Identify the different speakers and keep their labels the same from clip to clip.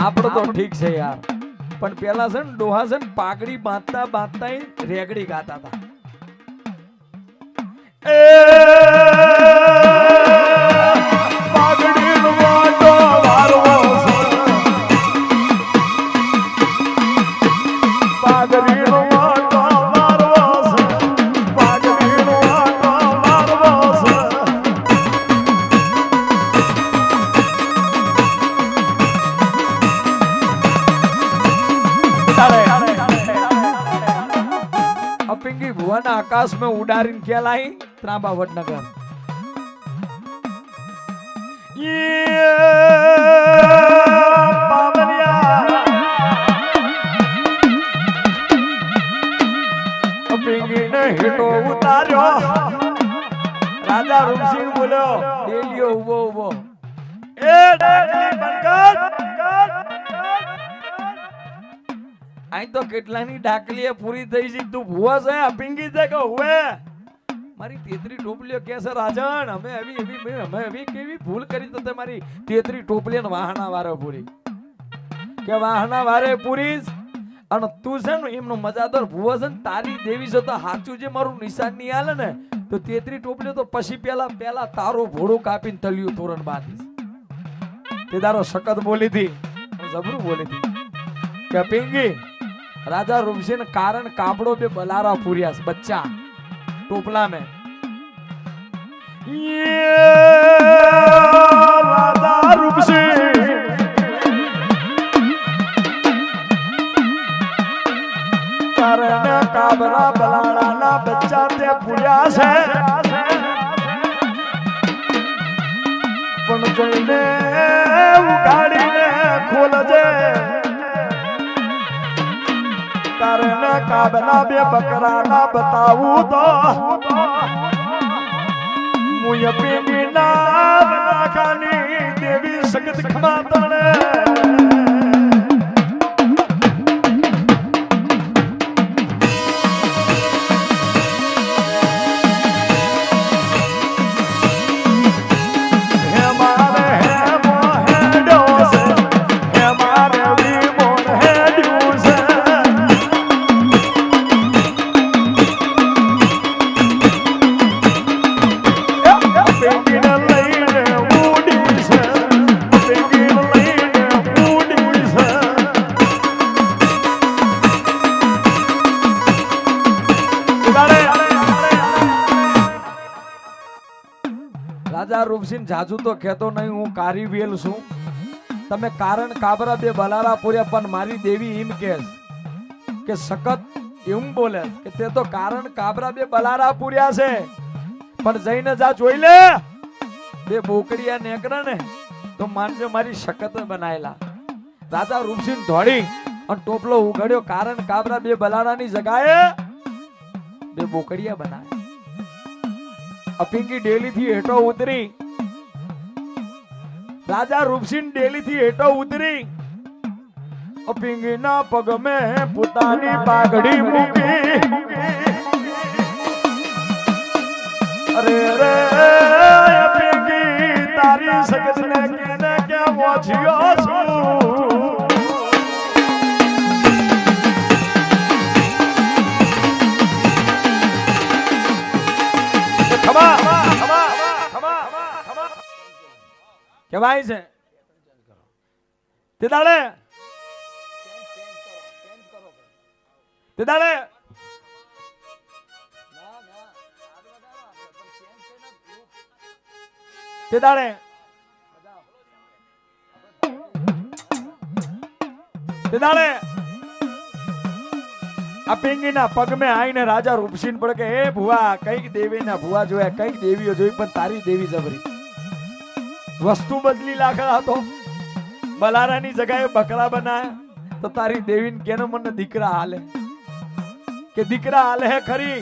Speaker 1: આપણો તો ઠીક છે યાર, પણ પેલા છે ને ડોહા છે ને પાઘડી બાંધતા બાંધતા રેગડી ગાતા હતા. પાઘડીનો વાટો વારવો છે, પાઘડીનો વાટો વારવો છે, પાઘડીનો વાટો વારવો છે. अपिंगी भुवन आकाश में उड़ारीन क्या लाई त्रांबा वडनगर ये पावनिया अपिंगी ने हिटो उतार्यो राजा रूपसिंह बोलो डेलियो उबो उबो ए डाकली बनकर आई तो કેટલાની ડાકલીએ પૂરી થઈ છે તું ભુવા છે અપિંગી છે કે હુએ મારી તેતરી ટોપલીઓ કે છે રાજન અમે એવી કેવી ભૂલ કરી તો તે મારી તેતરી ટોપલીને વાહના વારે પૂરી કે વાહના વારે પૂરી અને તું છે ને એમનો મજાદાર ભુવા છે ને તારી દેવી છે તો સાચું જે મારું નિશાન ની આલે ને તો તેતરી ટોપલીઓ તો પછી પેલા તારો ભોળો કાપીને તલિયું તોરણ બાંધીશ તે તારો સખત બોલી હતી જબરું બોલી હતી કે અપિંગી राजा रूपसिंह कारण कापड़ों पे बलारा पूरिया बच्चा टोपला में ये राजा रूपसिंह कारण काबरा बलारा ना बच्चा ते पूरिया से पण जईने उगाड़ी ने खोल जे कारण काबना बे बकरा ना बताऊं तो मुझे पेगी ना खानी देवी सगत खमातने રાજા રૂપસિંહ જાજુ તો કહેતો નહીં હું કારી વેલ છું તમે કારણ કાબરા બે બલારા પૂર્યા પણ મારી દેવી એમ કે સખત એવું બોલે કે તે તો કારણ કાબરા બે બલારા પૂર્યા છે પણ જઈને જા જોઈ લે બે બોકડિયા નેકરા ને તો માનજો મારી સખત બનાયેલા રાજા રૂપસિંહ દોડી અને ટોપલો ઉઘાડ્યો કારણ કાબરા બે બલારાની જગાએ બે બોકડિયા બનાય अपिंगी डेली थी हेटो उतरी राजा रूपसिंह डेली थी हेटो उतरी अपिंगी ना पग में पुतानी पागड़ी मूकी अरे रे अपिंगी तारी सगत ने केने क्या मोछियो छू કેવાય છે તે દાડે આ પિંગી ના પગ में આઈને રાજા રૂપસિંહ પડે કે હે ભુવા કઈક દેવી ના ભુવા જોયા કઈક દેવીઓ જોઈ પણ તારી દેવી જબરી વસ્તુ બદલી લાખા હતો બલારાની જગ્યાએ બકરા બનાયા તો તારી દેવીને કેનો મને દીકરા હાલે કે દીકરા હાલે હે ખરી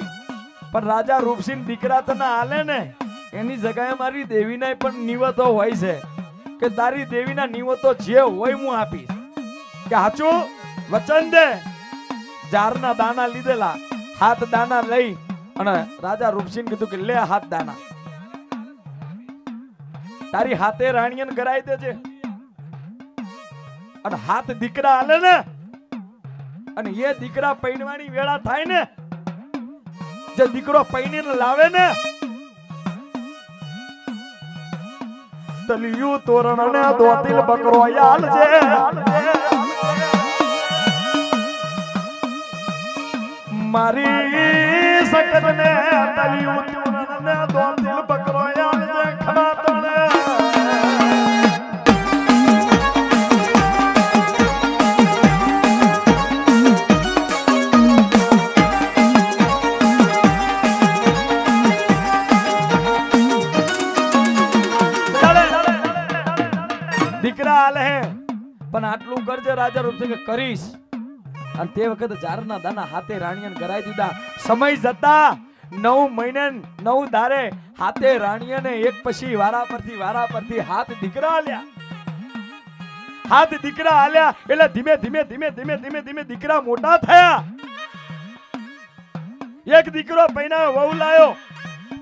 Speaker 1: પણ રાજા રૂપસિંહ દીકરા તો ના હાલે ને એની જગ્યાએ મારી દેવીના પણ નિવતો હોય છે કે તારી દેવીના નિવતો જે હોય હું આપીશ કે હાચું વચન દે જારના દાના લીધેલા હાથ દાના લઈ અને રાજા રૂપસિંહ કીધું કે લે હાથ દાના તારી હાથે રાણીયન કરાઈ દેજે અને હાથ દીકરા હાલે ને અને એ દીકરા પૈણવાની વેળા થાય ને, જે દીકરો પૈણીને લાવે ને, તલિયું તોરણ ને દોતિલ બકરો યાલ છે. મારી સકત ને તલિયું તોરણ ને દોતિલ બકરો યાલ છે. ખડા તણે દીકરા હાલે પણ આટલું કરજે રાજા રૂપસિંહ કરીશ. અને તે વખત જારના દાના હાથે રાણીયાને ગરાઈ દીધા. સમય જતા 9 મહિને 9 દારે હાથે રાણીયાને એક પછી વારા પરથી હાથ દીકરા હાલ્યા. હાથ દીકરા હાલ્યા એટલે ધીમે ધીમે દીકરા મોટા થયા. એક દીકરો પૈણાયો વહુ લાયો,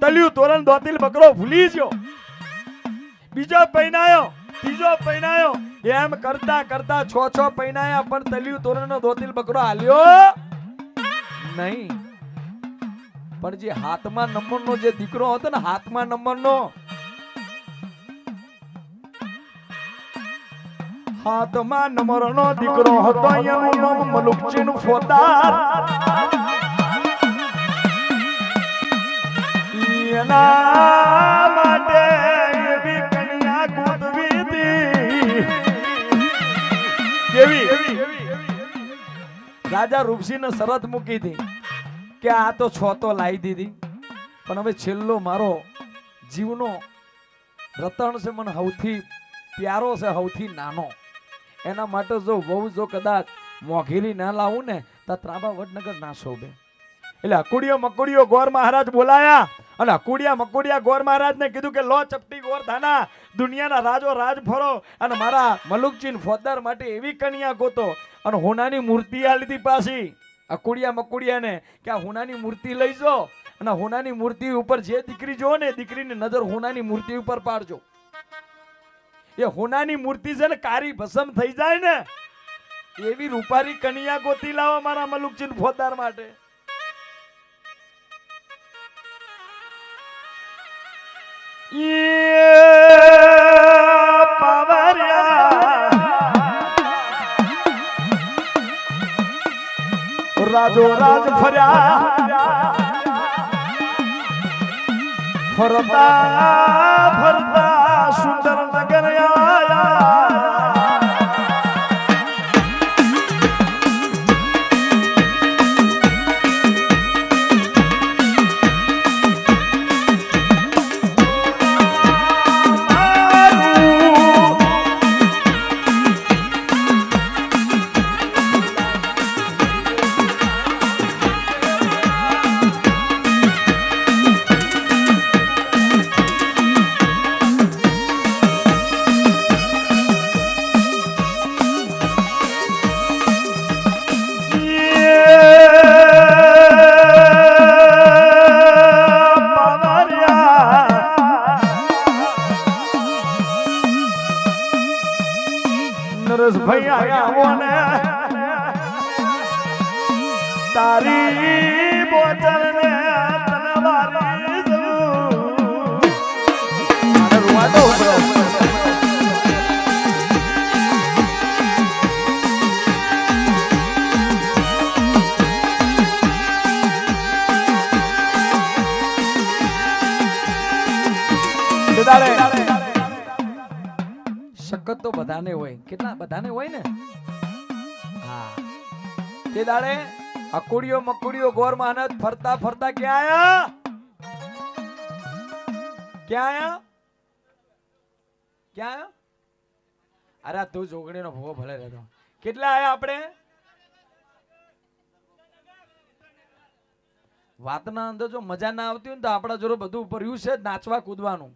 Speaker 1: તલિયું તોરણ દોતિલ બકરો ભૂલી ગયો. બીજો પૈણાયો, ત્રીજો પૈણાયો, એમ કરતા 6 પૈણાયા પણ તલિયું તોરણનો દોતિલ બકરો હાલ્યો નહીં. પણ જે હાથમાં નંબરનો જે દીકરો હતો ને, હાથમાં નંબરનો, હાથમાં નંબરનો દીકરો હતો, એનું નામ મલુકચીન ફોતાર. એના માટે એવી કન્યા ગોતવી હતી. કેવી? રાજા રૂપસિંહને શરત મૂકી હતી કે આ તો 6 તો લાવી દીધી, પણ હવે છેલ્લો મારો જીવનો રતન છે, મને સૌથી પ્યારો છે, સૌથી નાનો. એના માટે જો બહુ જો કદાચ મોઘેરી ના લાવું ને તો ત્રાંબા વડનગર ના શોભે. એટલે અકુડિયો મકુડિયો ગોર મહારાજ બોલાયા અને અકુડિયા મકુડિયા ગોર મહારાજ ને કીધું કે લો ચપટી ગોર ધાના, દુનિયાના રાજો રાજ ફરો અને મારા મલુકચીન ફોજદાર માટે એવી કન્યા ગોતો. અને હોનાની મૂર્તિ આ લીધી પાછી અકુડિયા મકુડિયા ને કે આ હોનાની મૂર્તિ લઈ જો અને હોનાની મૂર્તિ ઉપર જે દીકરી જો ને, દીકરીની નજર હોનાની મૂર્તિ ઉપર પાડજો. એ હોનાની મૂર્તિ છે ને કારી ભસમ થઈ જાય ને એવી રૂપારી કન્યા ગોતી લાવો મારા મલુકચીન ફોજદાર માટે. રાજો રાજ ફર્યા, ફરતા સુંદર નગર આયા. નરેશભાઈ આયા ને તારી બોતલ ને તલવારી દઉં. અને રૂવાડો શકત તો બધાને હોય, કેટલા બધાને હોય ને. હા, તે દાડે અકુડિયો મકુડિયો ગોર મહારાજ ફરતા ક્યાં આયા? ક્યાં આયા? અરે તું જોગણીનો ભૂવો ભલે રહેતો. કેટલા આયા આપણે? વાતના અંદર જો મજા ના આવતી હોય ને તો આપણા જોડે બધું ભર્યું છે નાચવા કૂદવાનું.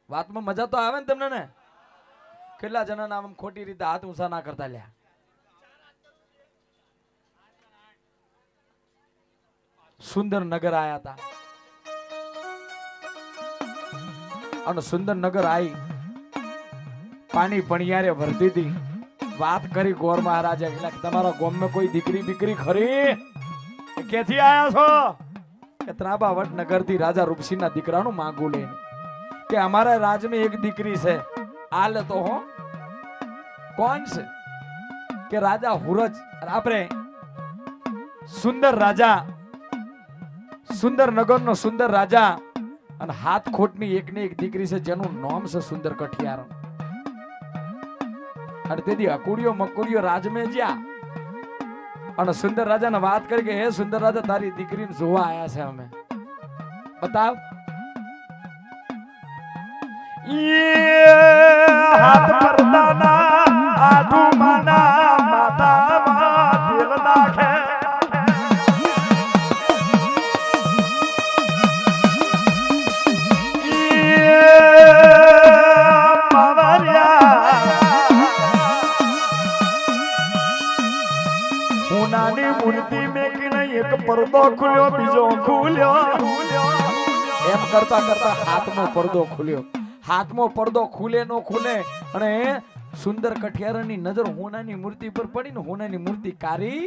Speaker 1: વાતમાં મજા તો આવે ને તમને ને? કેટલા જણા આમ ખોટી રીતે હાથ ઊંચા ના કરતા લ્યા. સુંદર નગર આયા હતા અને સુંદર નગર આવી પાણી પણિયારે ભરતી હતી. વાત કરી ગોર મહારાજે એટલે તમારા ગામમાં કોઈ દીકરી બીકરી ખરી ક્યાંથી આયા છો કે ત્રાબા વડનગર થી રાજા રૂપસિંહના દીકરાનું માંગુ લઈને કે અમારા રાજમાં એક દીકરી છે આલે તો હો કોણ છે કે રાજા હુરજ આપણે સુંદર રાજા સુંદર નગરનો સુંદર રાજા અને હાથ ખોટની એકની એક દીકરી છે જેનું નામ છે સુંદર કઠિયાર અને તેથી અકુડિયો મકુડિયો રાજમે જ્યાં અને સુંદર રાજાને વાત કરી કે હે સુંદર રાજા તારી દીકરીને જોવા આયા છે અમે બતાવ હાથ પરદાના આઠુ માના માથામાં તેલ નાખે મૂર્તિ મેકીને એક પડદો ખુલ્યો બીજો ખુલ્યો એમ કરતા કરતા હાથમાં પડદો ખુલ્યો હાથમાં પડદો ખુલે નો ખુલે અને સુંદર કઠિયારાની નજર હોનાની મૂર્તિ પર પડી ને હોનાની મૂર્તિ કારી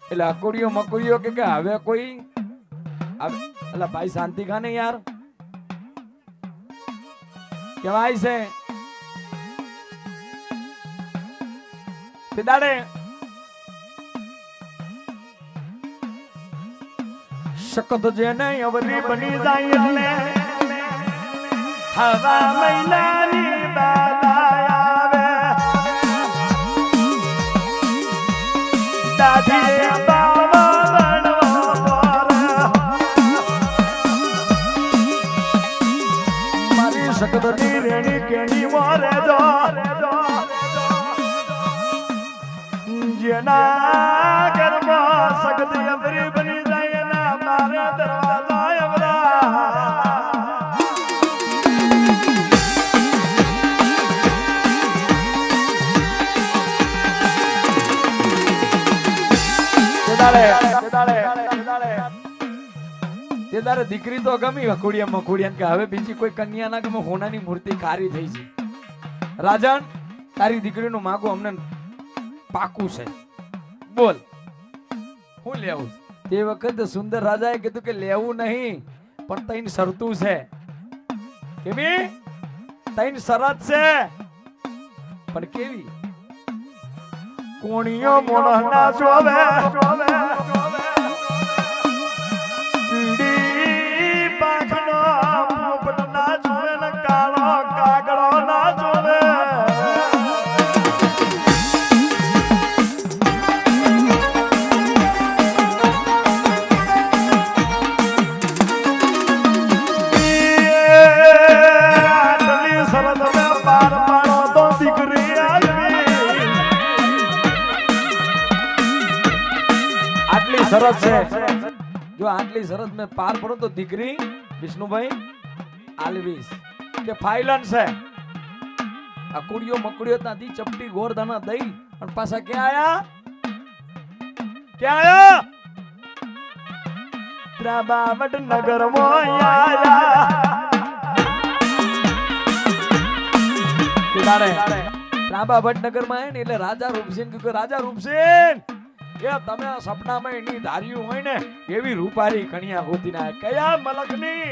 Speaker 1: એટલે અકોડિયો મકોડિયો કે હવે કોઈ એટલે ભાઈ શાંતિ ખાને યાર કેવાય છે તે દાડે શકત જેને અવરી બની જાય એટલે હવા મહિનાની દાદા આવે દાદી બાવા બનવા મારી શકતની રેણી કેની મોરે જો જેના ઘરમાં સગત અવરી બની જાય ના મારા દરવાજા અવરા તે દાડે દીકરી તો ગમી અકોડિયા મકોડિયા કે હવે બીજી કોઈ કન્યા ના ગમે હોનાની મૂર્તિ કારી થઈ છે રાજન તારી દીકરીનું માગું અમને પાકું છે બોલ હું લેવું તે વખત સુંદર રાજાએ કીધું કે લેવું નહીં પણ તૈન શરતું છે કેવી તૈન શરત છે પણ કેવી કોણીઓ મોણના જોવે પીડી પાખનો પોપટ ના જોવે ને કાળો કાગડો ના જોવે શરત છે જો આટલી શરત મેં પાર પડો તો દીકરી વિષ્ણુભાઈ આલવીસ કે ફાઇલન છે અકુડિયો મકુડિયો ત્યાંથી ચપટી ગોરદાના દઈ અને પાછા ક્યાં આયા ત્રાબાવટ નગર માં આયા ત્રાબાવટ નગર માં આયા ને એટલે રાજા રૂપસેન કે રાજા રૂપસેન કે તમે આ સપનામાં એની ધાર્યું હોય ને એવી રૂપારી કણિયા હોતી ના કયા મલકની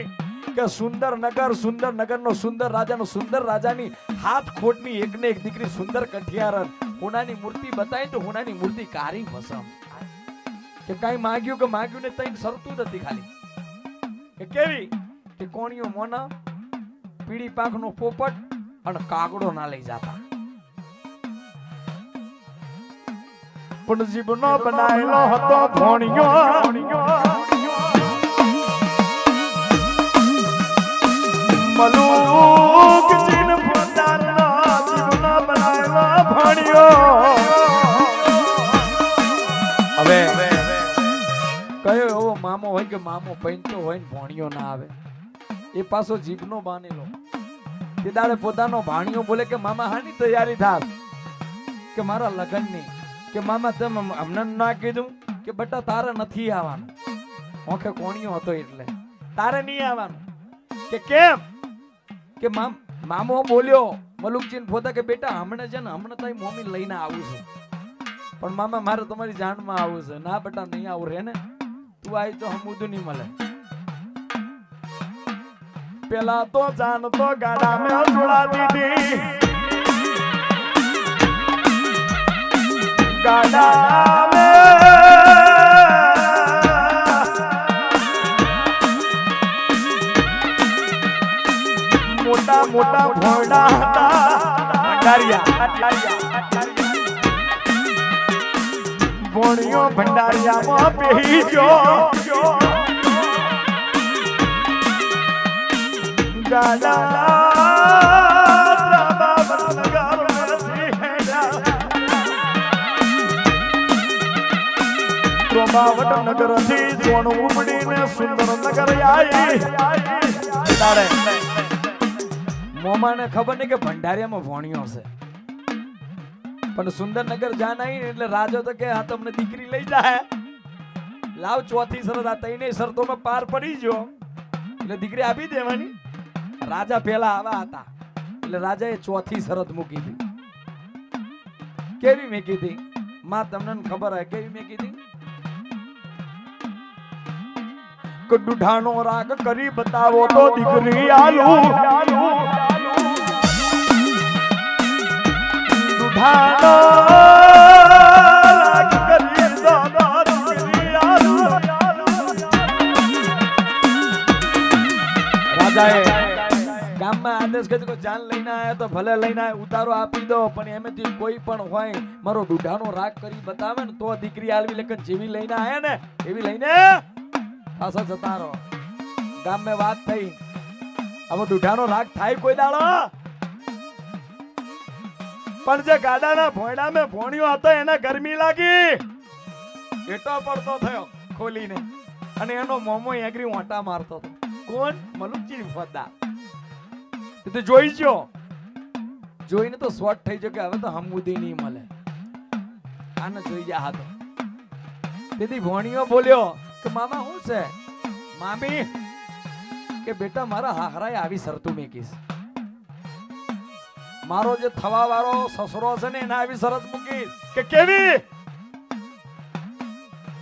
Speaker 1: કે સુંદર નગરનો સુંદર રાજાની હાથ ખોટની એકને એક દીકરી સુંદર કઠિયારન હોનાની મૂર્તિ બતાવી તો હોનાની મૂર્તિ કારી વસમ કે કઈ માગ્યું ને તઈ શરતું નથી ખાલી કે કેવી કે કોણીઓ મોના પીળી પાંખનો પોપટ અને કાગડો ના લઈ જાતા પણ જીવનો બનાયેલો હતો ભોણિયો મલુક જીન પોતાનો જીવનો બનાયેલો ભોણિયો હવે કયો એવો મામો હોય કે મામો પૈંતો હોય ને ભોણિયો ના આવે એ પાછો જીભનો બાનેલો તે દાડે પોતાનો ભાણિયો બોલે કે મામા હાની તૈયારી થાસ કે મારા લગ્નની કે મામા તમે અમને ના કીધું કે બટા તારે નથી આવવાનું ઓખે કોણિયો હતો એટલે તારે નહીં આવવાનું કે કેમ કે મામો બોલ્યો મલુકજી પોતા કે બેટા હમણાં છે ને હમણાં તારી મમ્મી લઈને આવું છું, પણ મામા મારે તમારી જાનમાં આવું છે. ના બેટા નહીં આવું રે ને, તું આવી તો હમુદું નહીં મળે. પેલા તો જાન તો ગાડા મેં જોડા દીધી, ગાડા મેં મોટા મોટા ભોંડા હતા ભોણિયો ભંડારિયામાં પેહી ગયો. પ્રભાવટ નગર થી સોન ઉમડીને સુંદર નગર આવી. મોમાને ખબર નહીં કે ભંડારિયામાં ભોણિયો છે, પણ સુંદરનગર જાન આવી એટલે રાજો તો કે આ તમને દીકરી લઈ જાય, લાવ ચોથી શરત. આ ત્રણેય શરતોમાં પાર પડી ગયો એટલે દીકરી આપી દેવાની. રાજા પેલા આવા હતા એટલે રાજાએ ચોથી શરત મૂકી હતી. કેવી મેકી હતી માં તમને ખબર હે કેવી મેકી હતી? દુઢાનો રાગ કરી બતાવો તો દીકરી આલું, દુઢાનો રાગ કરી બતાવો દીકરી આલું. રાજાએ ગામમાં આદેશ કર્યો કે જાન લઈને આયા તો ભલે લઈને આયા, ઉતારો આપી દો, પણ એમાંથી કોઈ પણ હોય મારો દુઢાનો રાગ કરી બતાવે ને તો દીકરી આલવી. લેકન જેવી લઈને આયા ને એવી લઈને પાછા જતા રહો. ગામમાં વાત થઈ, હવે દુઢાનો રાગ થાય કોઈ દાડો? પણ જે ગાડાના ભોંયડામાં ભોણિયો હતો એને ગરમી લાગી, એટો પડતો થયો ખોલીને, અને એનો મોમો એગરી ઓટા મારતો હતો. કોણ? મલુકજી ફોજદાર. તો જોઈ જો, જોઈને તો શોર્ટ થઈ ગયો કે હવે તો હમુદી નહીં મળે, આને જોઈ જા હતો. તેથી ભોણિયો બોલ્યો કે મામા શું છે? મામી કે બેટા મારા હાહરાએ આવી શરતું મેકીશ, મારો જે થવા વાળો સસરો છે ને એને આવી શરત મૂકીશ. કે કેવી?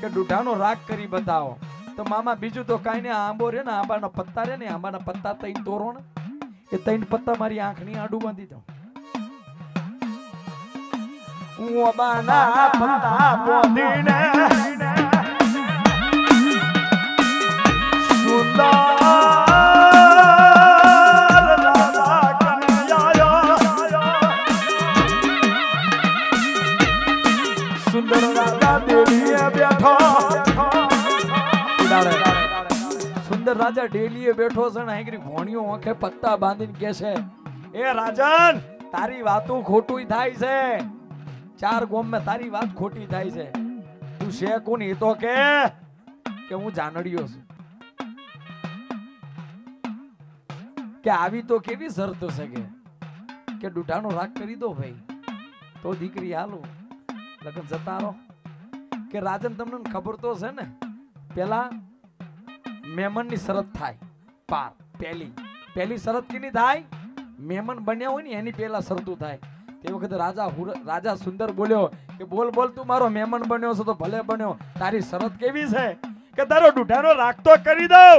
Speaker 1: કે દુઢાનો રાગ કરી બતાવો. તો મામા બીજું તો કાઈ ને, આંબો રે ને આંબાના પત્તા રે ને, આંબાના પત્તા તૈન તોરો ને, એ તૈન પત્તા મારી આંખની આડું બાંધી દો. હું આંબાના પત્તા બાંધીને સુંદર રાજા ડેલીએ બેઠો, સુંદર રાજા ડેલીએ બેઠો છે ને આગળ ભોણિયો આંખે પત્તા બાંધીને કે છે, એ રાજન તારી વાતો ખોટું થાય છે, ચાર ગોમમાં તારી વાત ખોટી થાય છે. તું છે કોણ? એ તો કે હું જાનડિયો છું. કે આવી તો કેવી શરતો છે કે દુઢાનો રાગ કરી દો ભાઈ તો દીકરી હાલો, લગન જતા રહો. કે રાજન તમને ખબર તો છે ને, પેલા મહેમાનની શરત થાય પાર. પહેલી શરત કેની થાય? મહેમાન બન્યા હોય ને એની પહેલા શરતું થાય. તે વખતે રાજા સુંદર બોલ્યો કે બોલ બોલ, તું મારો મહેમાન બન્યો છે તો ભલે બન્યો, તારી શરત કેવી છે? કે તારો દુઢાનો રાગ તો કરી દઉં,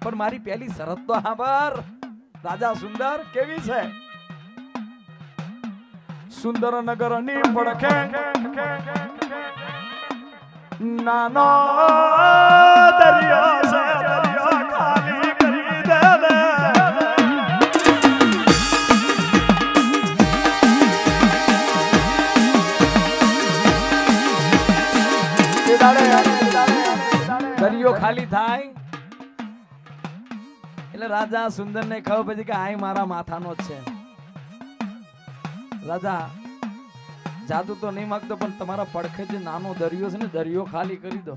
Speaker 1: પણ મારી પહેલી શરત તો સાંભળ. રાજા સુંદર કેવી છે? સુંદર નગર ની પડખે નાનો દરિયો છે, દરિયો ખાલી કરી દે ને. દરિયો ખાલી થાય એટલે રાજા સુંદર ને ખબર પછી કે આ મારા માથાનો જ છે. રાજા જાદુ તો નહીં માંગતો, પણ તમારા પડખે જે નાનો દરિયો છે ને, દરિયો ખાલી કરી દો.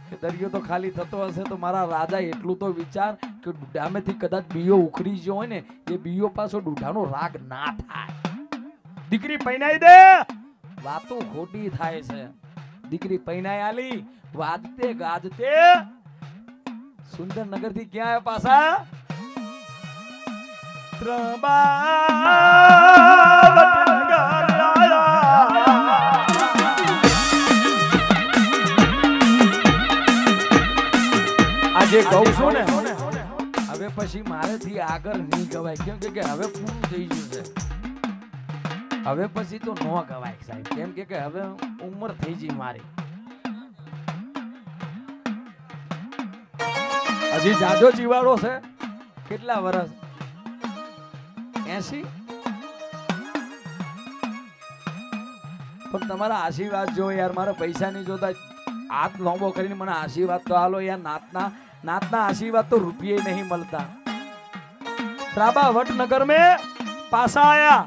Speaker 1: કે દરિયો તો ખાલી થતો હશે તો મારા રાજા એટલું તો વિચાર કે દુઢામેથી કદાચ બીયો ઉખડી ગયો હોય ને, એ બીયો પાછો દુઢાનો રાગ ના થાય. દીકરી પૈનાઈ દે, વાતો ખોટી થાય છે. દીકરી પૈનાઈ આલી, વાજતે ગાજતે સુંદરનગર થી ક્યાં આવ્યા પાછા? આજે કહું છું ને હવે પછી મારેથી આગળ નહીં ગવાય કેમ કે હવે પૂરું થઈ ગયું છે હવે પછી તો ન ગવાય સાહેબ કેમ કે હવે ઉંમર થઈ ગઈ મારી હજી જાજો જીવાડો છે કેટલા વર્ષ 80 પણ તમારા આશીર્વાદ જો યાર મારા પૈસા નહીં જોતા હાથ લોંબો કરીને મને આશીર્વાદ તો હાલો યાર નાતના આશીર્વાદ તો રૂપિયે નહીં મળતા ત્રાબા વટનગર में પાસા આયા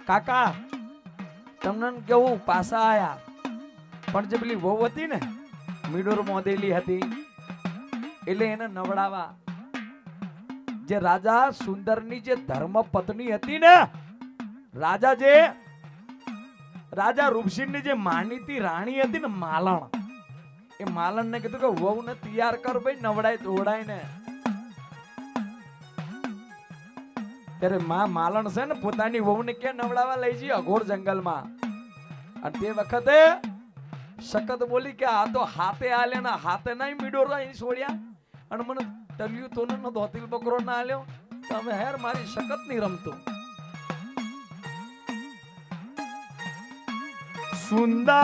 Speaker 1: કાકા તમને કેવું પાસા આયા પણ જે પેલી વહુ હતી ને મીડોર મોદેલી હતી એટલે એને નવડાવા જે રાજા સુંદરની જે ધર્મ પત્ની હતી ને રાજા રૂપસિંહની જે માનીતી રાણી હતી ને માલણ એ માલણ ને કીધું કે વહુ ને તૈયાર કર ભાઈ નવડાય દોડાય ને ત્યારે માલણ છે ને પોતાની વહુ ને ક્યાં નવડાવા લઈ જઈ અઘોર જંગલમાં અને તે વખતે શકત બોલી કે આ તો હાથે આલે ને હાથે નહીં મીડોરા અહીં છોડ્યા અને મને ટલ્યું તો નો ધોતીલ બકરો ના આલ્યો તમે હેર મારી શકત નહીં રમતો સુંદર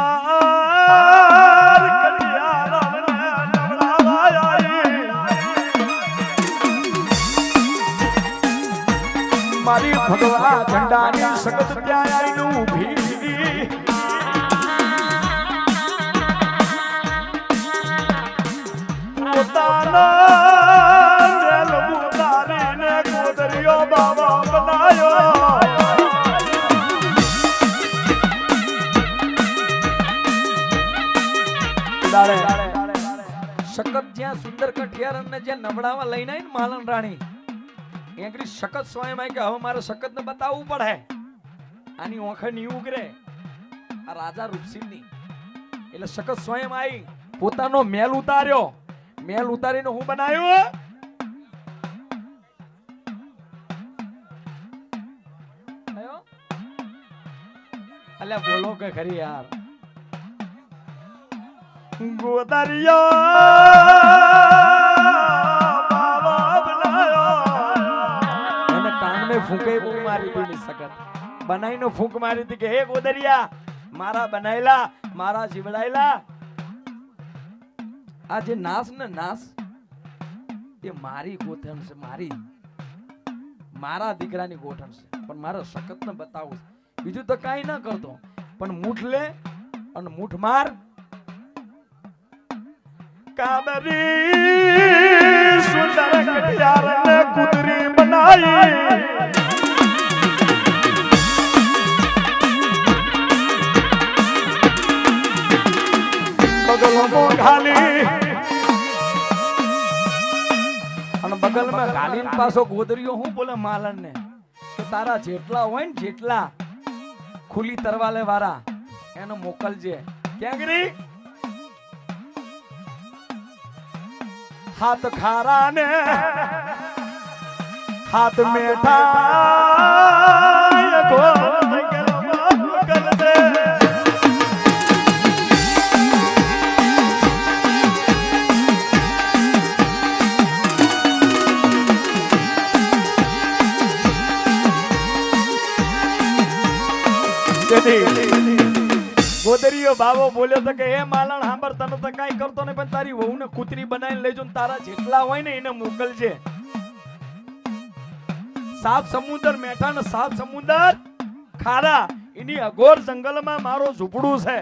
Speaker 1: મારી ભગવા ઝંડાની શકત ત્યાં આવીને ઊભી શકત જ્યાં સુંદર કઠિયાર ને જ્યાં નવડાવા લઈને આવી ને માલન રાણી એંગરી શકત સ્વયં કે હવે મારે શકત ને બતાવવું પડે આની ઓંખે ની ઉગરે આ રાજા રૂપસિંહની એટલે શકત સ્વયં આવી પોતાનો મેલ ઉતાર્યો મેલ ઉતારીને હું બનાવ્યો અલ્યા બોલો કે ખરી યાર ગોદરિયો એને કાન में ફૂંકે ફૂંક મારી દી ની શકત બનાવીને ફૂંક મારી દી કે હે ગોદરિયા મારા બનાયેલા મારા જીવડાયેલા આ જે નાસ ને નાસ એ મારી ગોઠણ છે મારા દીકરાની ગોઠણ છે પણ મારો શકત ને બતાવું બીજું તો કાઈ ના કરતો પણ મૂઠ લે અને મૂઠ માર કાબરી સુંદર કઠિયાર ને કુદરી બનાઈ બગલમાં ઘાલી અને બગલમાં ઘાલીને પાછો ગોદરીઓ હું બોલે માલણ ને કે તારા જેટલા હોય ને જેટલા ખુલી તરવાલે વાળા એને મોકલજે ક્યાં ગરી હાથ ખારા ને હાથ મેઠા ગોદરીયો બાવો બોલ્યો તો કે હે માલણ હાંભર તને તો કાઈ કરતો નહીં પણ તારી વહુને કૂતરી બનાવીને લઈ જો ને તારા જેટલા હોય ને એને મોકલજે સાત સમુદ્ર મેઠા ને સાત સમુદ્ર ખારા એની અઘોર જંગલમાં મારો ઝૂંપડું છે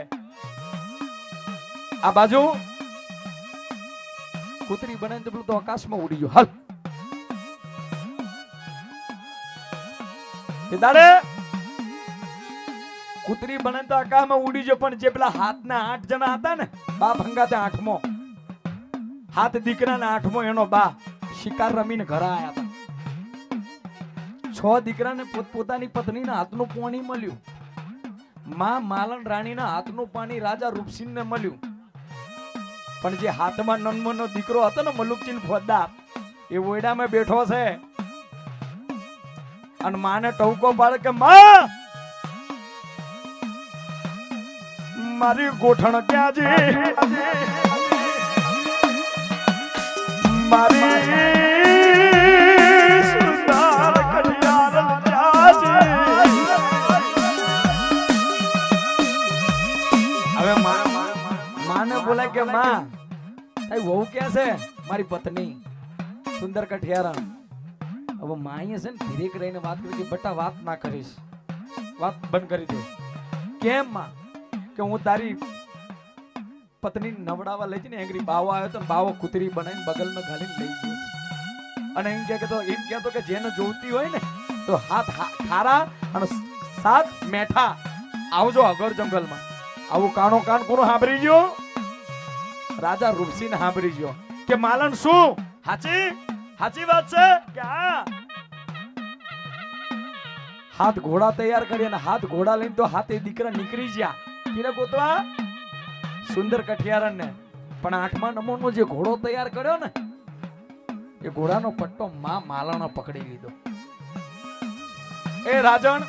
Speaker 1: આ બાજુ કૂતરી બનાવીને તો પેલું તો આકાશમાં ઉડી ગયો હાલ એ દાડે કૂતરી બને તો આકાશમાં ઉડી જો પણ જે પેલા હાથના 8 જણા હતા ને બાપ હંગાતે 8મો હાથ દીકરાના 8મો એનો બા શિકાર રમીને ઘરે આયા હતા 6 દીકરાને પોતાની પત્નીના હાથનું પાણી મળ્યું માં માલણ રાણીના હાથનું પાણી રાજા રૂપસિંહને મળ્યું પણ જે હાથમાં નન્મનો દીકરો હતો ને મલુકચીન ફોજદાર એ ઓયડામાં બેઠો છે અને માને ટવકો પાડે કે માં મારી ગોઠણ ક્યાં છે મારી સુંદર કઠિયાર ક્યાં છે હવે માને બોલે કે માં તારી વહુ ક્યાં છે મારી પત્ની સુંદર કઠિયારણ હવે માઈએ છે ને ધીરે કરીને વાત કરી કે બટા વાત ના કરીશ વાત બંધ કરી દે કેમ માં કે હું તારી પત્ની નવડાવા લઈ જઈને એંગરી બાવો આવ્યો તો બાવો કૂતરી બનાવીને બગલમાં ઘાલીને લઈ ગયો અને એમ કહેતો કે જેને જોઈતી હોય ને તો હાથ ખારા અને સાત મેઠા આવજો અગર જંગલમાં આવું કાનો કાન કોનો સાંભળી ગયો રાજા રૂપસિંહ સાંભળી ગયો કે માલન શું હાચી વાત છે કે હાથ ઘોડા તૈયાર કરી અને હાથ ઘોડા લઈને તો હાથે દીકરા નીકળી ગયા કિને ગોતવા સુંદર કઠિયારણ ને પણ 8મા નંબરનો જે ઘોડો તૈયાર કર્યો ને એ ઘોડાનો પટ્ટો માં માલણો પકડી લીધો એ રાજણ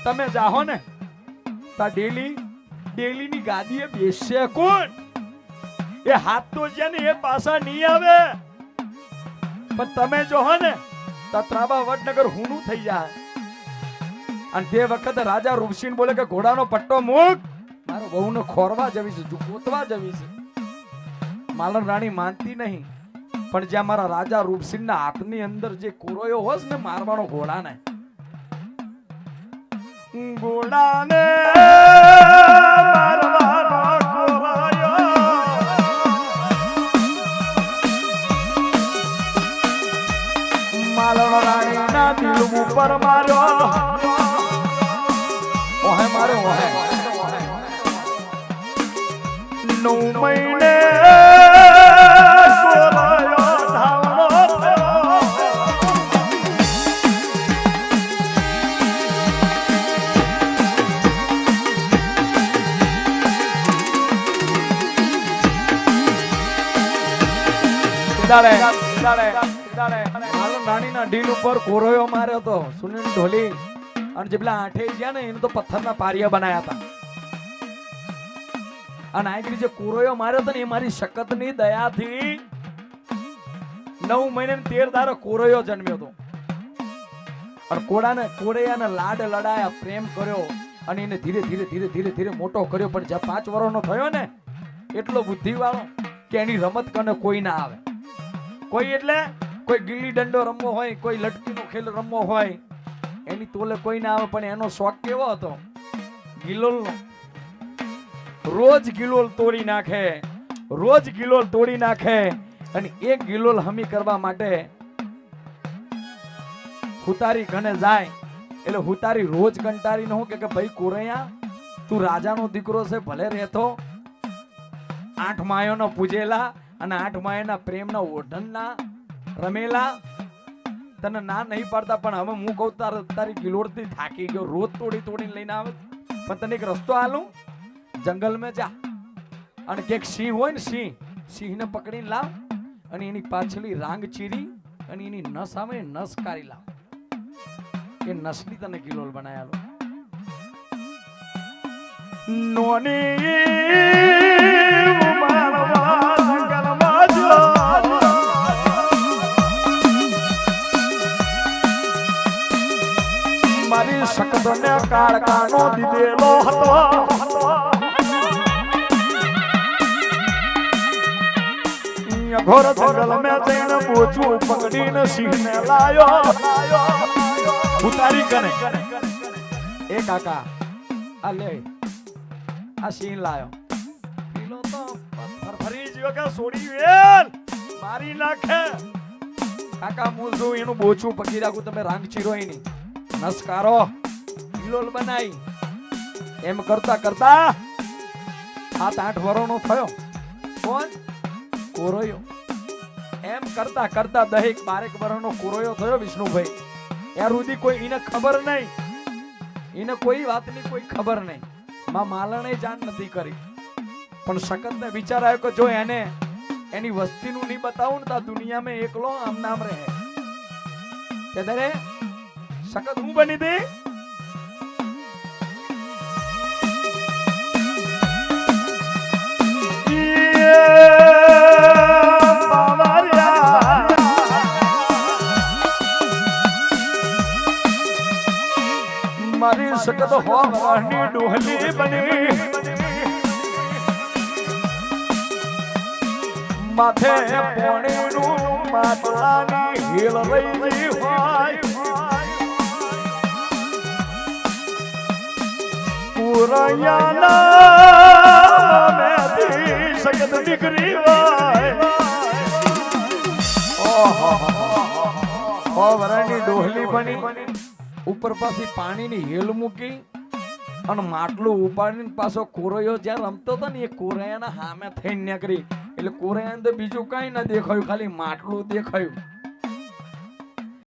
Speaker 1: તમે જાહો ને તા ડેલી ની ગાદીએ બેસે કોણ એ હાથ તો છે ને એ પાછા નહીં આવે પણ તમે જો હો ને તા ત્રાબા વડનગર હુનું થઈ જાય અને તે વખતે રાજા રૂપસિંહ બોલે કે ઘોડાનો પટ્ટો મૂક મારો બહુને ખોરવા જવી છે ગોતવા જવી છે માલણ રાણી માનતી નહીં પણ જ્યાં મારા રાજા રૂપસિંહના હાથની અંદર જે કોરોયો હોસ ને મારવાનો ઘોડાને મારવાનો કોરોયો માલણ રાણીના દિલ ઉપર માર્યો ઓહે માર્યો ઓહે 9 મહિને કોરોયો ધાવણો થયો માલણ રાણીના ઢીલ ઉપર કોરોયો માર્યો તો સુનિલ ઢોલી અને જે પેલા આઠે ગયા ને એને તો પથ્થરના પારિયા બનાયા હતા અને આગળ જે કોરોયો માર્યો હતો ને એ મારી શકતની દયાથી 9 મહિને 13 દારો કોરોયો જન્મ્યો હતો અને કોરૈયાને લાડ લડાયા પ્રેમ કર્યો અને એને ધીરે ધીરે મોટો કર્યો પણ જ્યાં 5 વર્ષનો થયો ને એટલો બુદ્ધિવાળો કે એની રમત કને કોઈ ના આવે કોઈ એટલે કોઈ ગિલ્લી દંડો રમવો હોય કોઈ લટકીનો ખેલ રમવો હોય એની તોલે કોઈ ના આવે પણ એનો શોખ કેવો હતો ગિલોલનો રોજ ગિલોલ તોડી નાખે અને એક ગિલોલ હમી કરવા માટે હુતારી ઘને જાય એટલે હુતારી રોજ કંટારી ન હો કે ભાઈ કોરૈયા તું રાજાનો દીકરો છે ભલે રહેતો 8 માયોનો પૂજેલા અને 8 માયાના પ્રેમના ઓઢણના રમેલા તને ના નહીં પાડતા પણ હવે હું કહું તારી ગિલોડથી થાકી ગયો રોજ તોડીને લઈને આવે પણ તને એક રસ્તો આલું જંગલમાં જા અને ક્યાંક સિંહ હોય ને સિંહને પકડીને લાવ અને એની પાછલી રાંગ ચીરી અને એની નસ આવે નસ કાઢી લાવ એ નસની તને ગિલોલ બનાયાલો નોની મારી શકતને કાળકાનો દીધેલો હતો ઘોર જંગલ મેં જઈને બોચું પકડીને સિંહને લાયો ઉતારી કરે એ કાકા આ લે આ સિંહ લાયો પીલો તો ફરી જીવો કે સોડી વેલ મારી નાખે કાકા હું જો એનું બોચું પકડી રાખું તમે રાંગ ચીરો એની નસકારો ગિલોલ બનાવી એમ કરતા 7-8 વર્ષનો થયો કોણ કોરોયો એમ કરતા 10-12 વર્ષનો કોરોયો થયો વિષ્ણુભાઈ યાર સુધી કોઈ એને ખબર નહીં એને કોઈ વાતની કોઈ ખબર નહીં માં માલણે જાણ નથી કરી પણ શકતને વિચાર આવ્યો કે જો એને એની વસ્તીનું નહીં બતાવું ને તો દુનિયામાં એકલો આમ નામ રહે કે દરે સખત હું બની દે મારી સખત હોવાની ડોહલી બની માથે પોણીનું માટલાની હીલ રહી હોય પુરાયાના મેથી સખત દીકરી હોય ઓહો વરાની ડોહલી બની ઉપર પાછી પાણીની હેલ મૂકી અને માટલું ઉપાડીને પાછો કોરૈયો જ્યાં રમતો હતો ને એ કોરૈયાના સામે થઈને નીકળી એટલે કોરૈયાને તો બીજું કઈ ના દેખાયું ખાલી માટલું દેખાયું